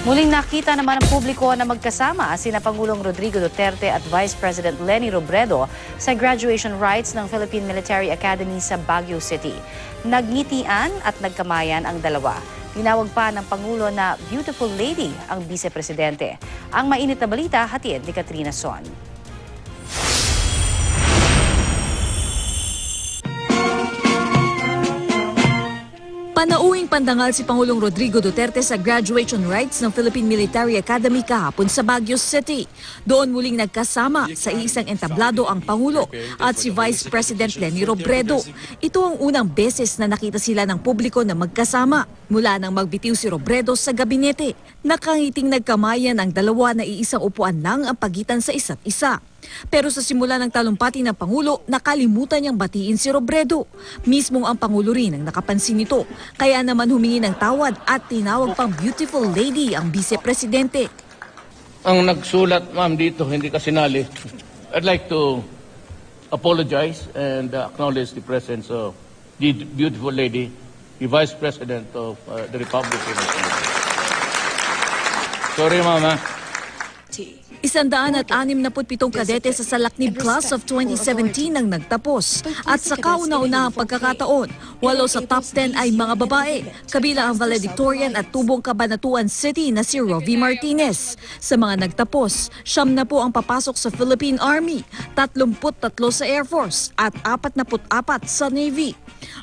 Muling nakita naman ng publiko na magkasama sina Pangulong Rodrigo Duterte at Vice President Leni Robredo sa graduation rites ng Philippine Military Academy sa Baguio City. Nagngitian at nagkamayan ang dalawa. Tinawag pa ng Pangulo na beautiful lady ang Vice-Presidente. Ang mainit na balita hatid ni Katrina Son. Panauhing pandangal si Pangulong Rodrigo Duterte sa graduation rites ng Philippine Military Academy kahapon sa Baguio City. Doon muling nagkasama sa iisang entablado ang Pangulo at si Vice President Leni Robredo. Ito ang unang beses na nakita sila ng publiko na magkasama mula nang magbitiw si Robredo sa gabinete. Nakangiting nagkamayan ang dalawa na iisang upuan lang ang pagitan sa isa't isa. Pero sa simula ng talumpati ng Pangulo, nakalimutan niyang batiin si Robredo. Mismong ang Pangulo rin ang nakapansin nito. Kaya naman humingi ng tawad at tinawag pang beautiful lady ang Vice-Presidente. Ang nagsulat, ma'am, dito, hindi ka sinali. I'd like to apologize and acknowledge the presence of the beautiful lady, the Vice President of the Republic of the Philippines. Sorry, mama. 167 kadete sa Salaknib Class of 2017 ang nagtapos. At sa kauna-unahang pagkakataon, 8 sa top 10 ay mga babae, kabilang ang valedictorian at tubong Cabanatuan City na si Rovi Martinez. Sa mga nagtapos, 9 ang papasok sa Philippine Army, 33 sa Air Force at 44 sa Navy.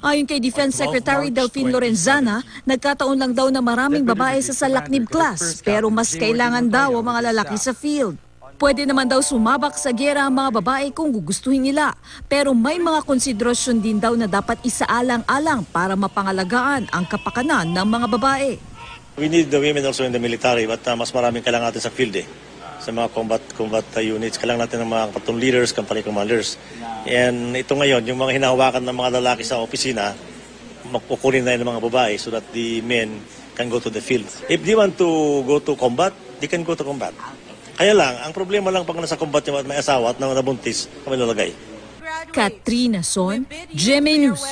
Ayon kay Defense Secretary Delfin Lorenzana, nagkataon lang daw na maraming babae sa Salaknib Class, pero mas kailangan daw ang mga lalaki sa field. Pwede naman daw sumabak sa giyera ang mga babae kung gugustuhin nila, pero may mga konsiderasyon din daw na dapat isaalang-alang para mapangalagaan ang kapakanan ng mga babae. We need the women also in the military, but mas maraming kailangan natin sa field sa mga combat units. Kailangan natin ng mga platoon leaders, company commanders. And ito ngayon, yung mga hinahawakan ng mga lalaki sa opisina, magkukunin na ng mga babae so that the men can go to the field. If they want to go to combat, they can go to combat. Kaya lang, ang problema lang pag nasa combat yung may asawa at nabuntis, kami lalagay. Katrina Son, GMA News.